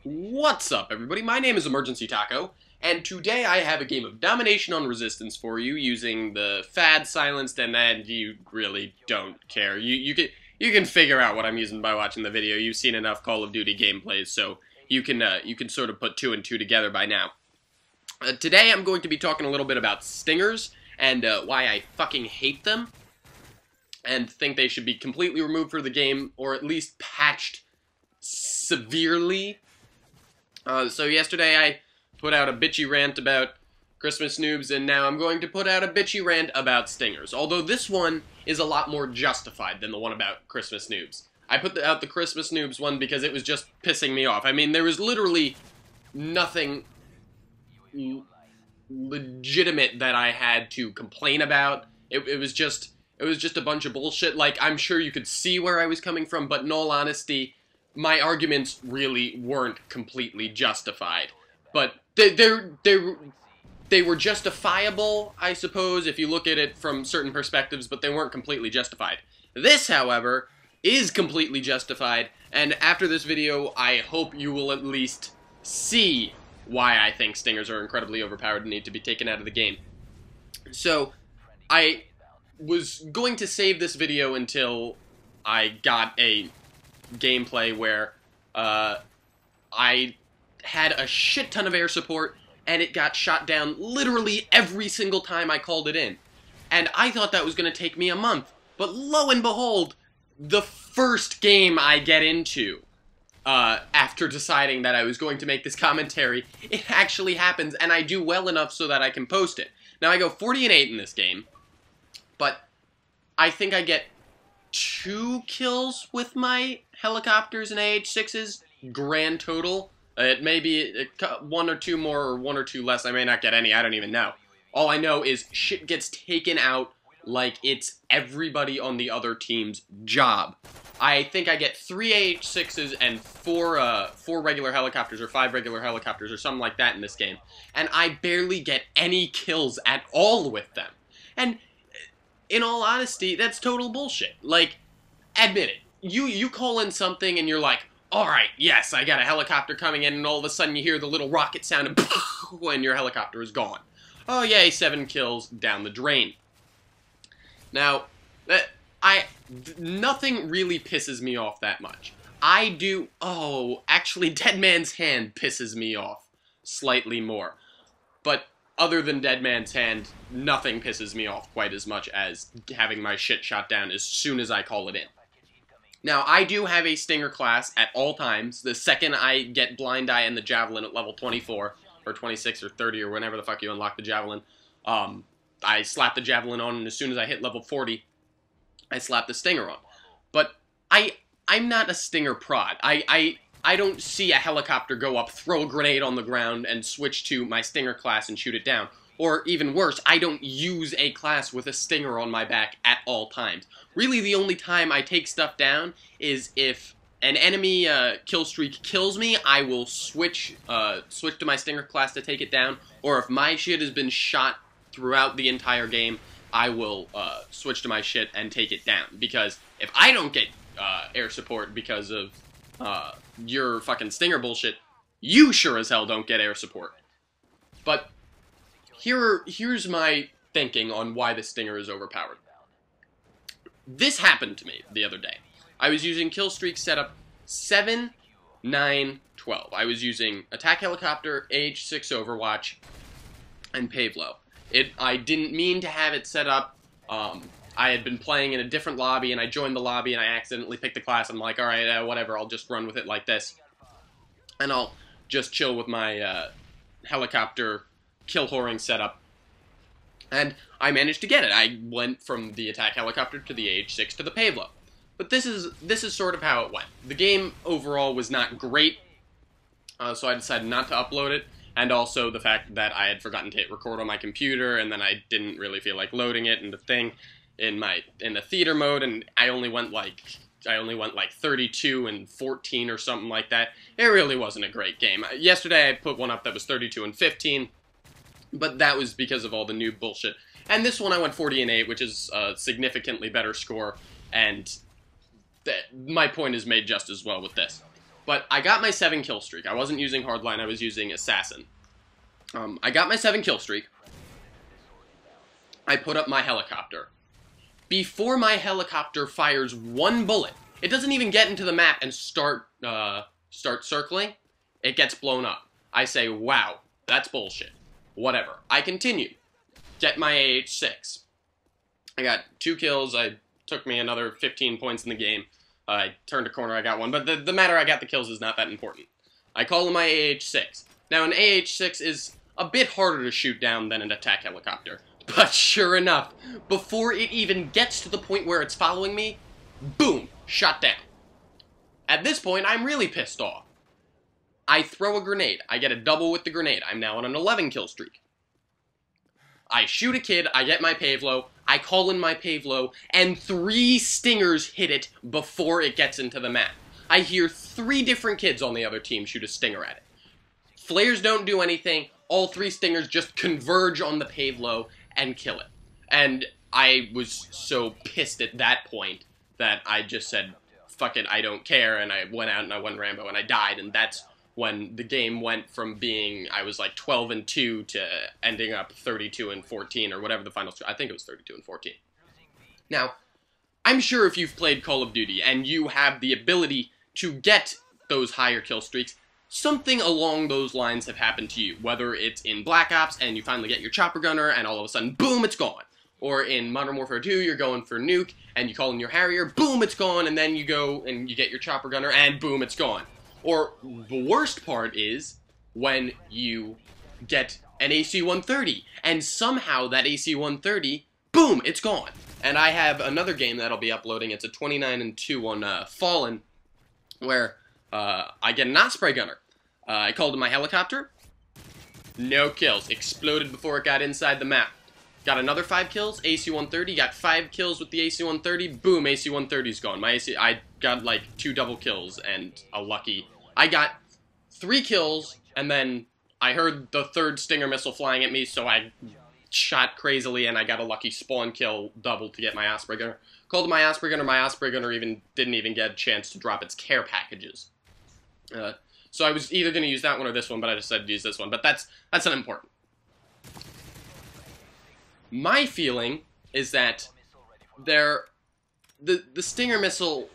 What's up, everybody? My name is EmergencyTaco, and today I have a game of domination on resistance for you using the fad silenced, and then you really don't care. You can figure out what I'm using by watching the video. You've seen enough Call of Duty gameplays, so you can sort of put two and two together by now. Today I'm going to be talking a little bit about stingers and why I fucking hate them, and think they should be completely removed from the game, or at least patched severely. So yesterday I put out a bitchy rant about Christmas noobs, and now I'm going to put out a bitchy rant about stingers. Although this one is a lot more justified than the one about Christmas noobs. I put out the Christmas noobs one because it was just pissing me off. I mean, there was literally nothing legitimate that I had to complain about. It was just a bunch of bullshit. Like, I'm sure you could see where I was coming from, but in all honesty, my arguments really weren't completely justified. But they were justifiable, I suppose, if you look at it from certain perspectives, but they weren't completely justified. This, however, is completely justified, and after this video, I hope you will at least see why I think stingers are incredibly overpowered and need to be taken out of the game. So, I was going to save this video until I got a gameplay where I had a shit ton of air support and it got shot down literally every single time I called it in. And I thought that was going to take me a month. But lo and behold, the first game I get into, after deciding that I was going to make this commentary, it actually happens, and I do well enough so that I can post it. Now, I go 40-8 in this game, but I think I get 2 kills with my helicopters and AH-6s, grand total. It may be 1 or 2 more or 1 or 2 less. I may not get any, I don't even know. All I know is shit gets taken out like it's everybody on the other team's job. I think I get 3 AH-6s and 4 regular helicopters, or 5 regular helicopters, or something like that in this game. And I barely get any kills at all with them. And in all honesty, that's total bullshit. Like, admit it. You call in something and you're like, alright, yes, I got a helicopter coming in, and all of a sudden you hear the little rocket sound and your helicopter is gone. Oh yay, 7 kills down the drain. Now, nothing really pisses me off that much. Actually, Dead Man's Hand pisses me off slightly more. But other than Dead Man's Hand, nothing pisses me off quite as much as having my shit shot down as soon as I call it in. Now, I do have a Stinger class at all times. The second I get Blind Eye and the Javelin at level 24, or 26, or 30, or whenever the fuck you unlock the Javelin, I slap the Javelin on, and as soon as I hit level 40, I slap the Stinger on. But I'm not a Stinger prod. I don't see a helicopter go up, throw a grenade on the ground, and switch to my Stinger class and shoot it down. Or even worse, I don't use a class with a Stinger on my back at all times. Really, the only time I take stuff down is if an enemy kill streak kills me, I will switch to my Stinger class to take it down. Or if my shit has been shot throughout the entire game, I will switch to my shit and take it down. Because if I don't get air support because of your fucking Stinger bullshit, you sure as hell don't get air support. But here's my thinking on why the Stinger is overpowered. This happened to me the other day. I was using kill streak setup 7, 9, 12. I was using attack helicopter, AH-6 Overwatch, and Pavlo. I didn't mean to have it set up. I had been playing in a different lobby, and I joined the lobby, and I accidentally picked the class. I'm like, alright, whatever, I'll just run with it like this. And I'll just chill with my helicopter kill whoring setup. And I managed to get it. I went from the attack helicopter to the AH-6 to the Pavlo. But this is sort of how it went. The game overall was not great, so I decided not to upload it. And also the fact that I had forgotten to hit record on my computer, and then I didn't really feel like loading it in the thing in the theater mode, and I only went like 32 and 14 or something like that. It really wasn't a great game. Yesterday I put one up that was 32 and 15, but that was because of all the noob bullshit. And this one I went 40-8, which is a significantly better score, and my point is made just as well with this. But I got my 7 kill streak. I wasn't using hardline, I was using assassin. I got my 7 kill streak. I put up my helicopter. Before my helicopter fires 1 bullet, it doesn't even get into the map and start circling, it gets blown up. I say, wow, that's bullshit. Whatever. I continue. Get my AH-6. I got 2 kills, it took me another 15 points in the game. I turned a corner, I got 1, but the matter I got the kills is not that important. I call my AH-6. Now, an AH-6 is a bit harder to shoot down than an attack helicopter. But sure enough, before it even gets to the point where it's following me, boom, shot down. At this point, I'm really pissed off. I throw a grenade. I get a double with the grenade. I'm now on an 11 kill streak. I shoot a kid, I get my Pavlo, I call in my Pavlo, and 3 stingers hit it before it gets into the map. I hear 3 different kids on the other team shoot a stinger at it. Flares don't do anything, all 3 stingers just converge on the Pavlo and kill it. And I was so pissed at that point that I just said, fuck it, I don't care, and I went out and I won Rambo and I died, and that's when the game went from being, I was like 12-2 to ending up 32-14 or whatever the final, I think it was 32-14. Now, I'm sure if you've played Call of Duty and you have the ability to get those higher kill streaks, something along those lines have happened to you, whether it's in Black Ops and you finally get your chopper gunner and all of a sudden, boom, it's gone. Or in Modern Warfare 2, you're going for nuke and you call in your Harrier, boom, it's gone, and then you go and you get your chopper gunner and boom, it's gone. Or the worst part is when you get an AC-130 and somehow that AC-130, boom, it's gone. And I have another game that I'll be uploading, it's a 29-2 on Fallen, where I get an Osprey gunner. I called in my helicopter, no kills, exploded before it got inside the map. Got another 5 kills, AC-130, got 5 kills with the AC-130, boom, AC-130's gone. I got like 2 double kills and a lucky, I got 3 kills, and then I heard the 3rd Stinger missile flying at me, so I shot crazily, and I got a lucky spawn kill double to get my Osprey gunner. Called my Osprey gunner didn't even get a chance to drop its care packages. So I was either going to use that one or this one, but I decided to use this one, but that's unimportant. My feeling is that the Stinger missile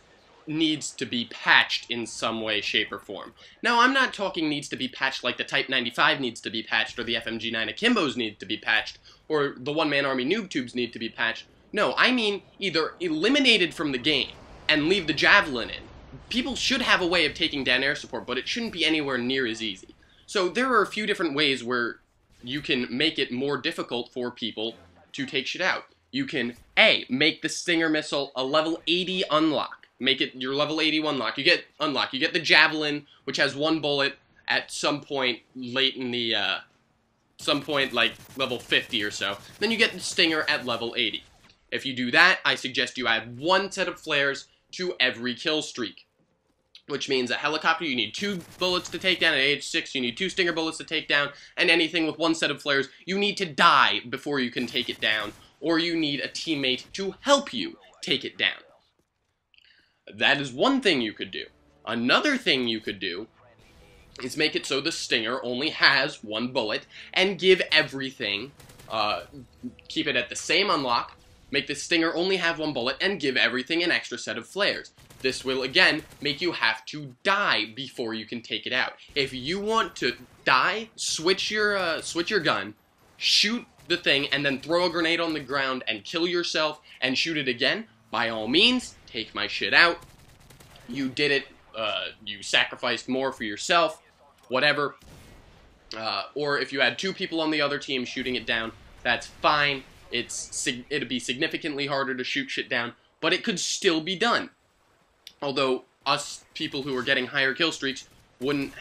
needs to be patched in some way, shape, or form. Now, I'm not talking needs to be patched like the Type 95 needs to be patched, or the FMG-9 Akimbos need to be patched, or the one-man army noob tubes need to be patched. No, I mean either eliminated from the game and leave the Javelin in. People should have a way of taking down air support, but it shouldn't be anywhere near as easy. So there are a few different ways where you can make it more difficult for people to take shit out. You can, A, make the Stinger missile a level 80 unlock. Make it your level 80 unlock. You get the Javelin, which has 1 bullet at some point late in the, some point like level 50 or so. Then you get the Stinger at level 80. If you do that, I suggest you add 1 set of flares to every kill streak. Which means a helicopter, you need 2 bullets to take down. At AH-6, you need 2 Stinger bullets to take down. And anything with 1 set of flares, you need to die before you can take it down. Or you need a teammate to help you take it down. That is one thing you could do. Another thing you could do is make it so the Stinger only has 1 bullet and give everything, keep it at the same unlock, make the Stinger only have 1 bullet and give everything an extra set of flares. This will, again, make you have to die before you can take it out. If you want to die, switch your gun, shoot the thing, and then throw a grenade on the ground and kill yourself and shoot it again. By all means, take my shit out. You did it, you sacrificed more for yourself, whatever. Or if you had 2 people on the other team shooting it down, that's fine. It'd be significantly harder to shoot shit down, but it could still be done. Although, us people who are getting higher kill streaks wouldn't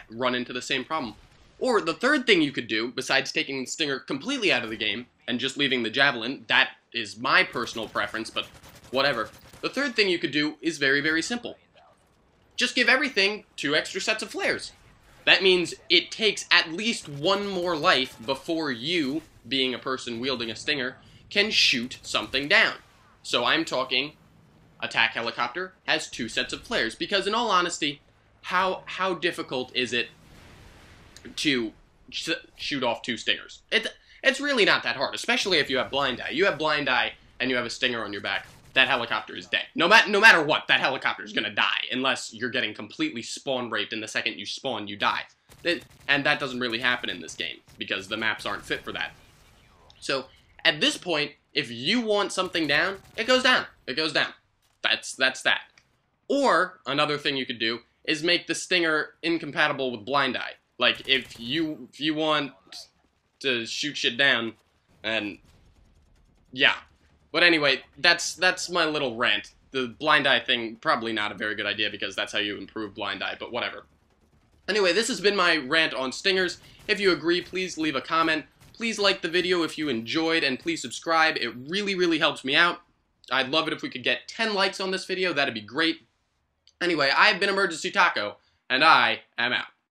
run into the same problem. Or the third thing you could do, besides taking the Stinger completely out of the game and just leaving the Javelin, that is my personal preference, but whatever. The third thing you could do is very, very simple. Just give everything 2 extra sets of flares. That means it takes at least 1 more life before you, being a person wielding a Stinger, can shoot something down. So I'm talking attack helicopter has 2 sets of flares, because in all honesty, how difficult is it to shoot off 2 stingers? It's really not that hard, especially if you have blind eye. You have blind eye and you have a stinger on your back, that helicopter is dead. No matter what, that helicopter is gonna die, unless you're getting completely spawn raped and the second you spawn, you die. And that doesn't really happen in this game, because the maps aren't fit for that. So, at this point, if you want something down, it goes down. It goes down. That's that. Or, another thing you could do is make the stinger incompatible with blind eye. Like, if you want to shoot shit down, and yeah. But anyway, that's my little rant. The blind eye thing, probably not a very good idea, because that's how you improve blind eye, but whatever. Anyway, this has been my rant on stingers. If you agree, please leave a comment. Please like the video if you enjoyed, and please subscribe. It really, really helps me out. I'd love it if we could get 10 likes on this video. That'd be great. Anyway, I've been EmergencyTaco, and I am out.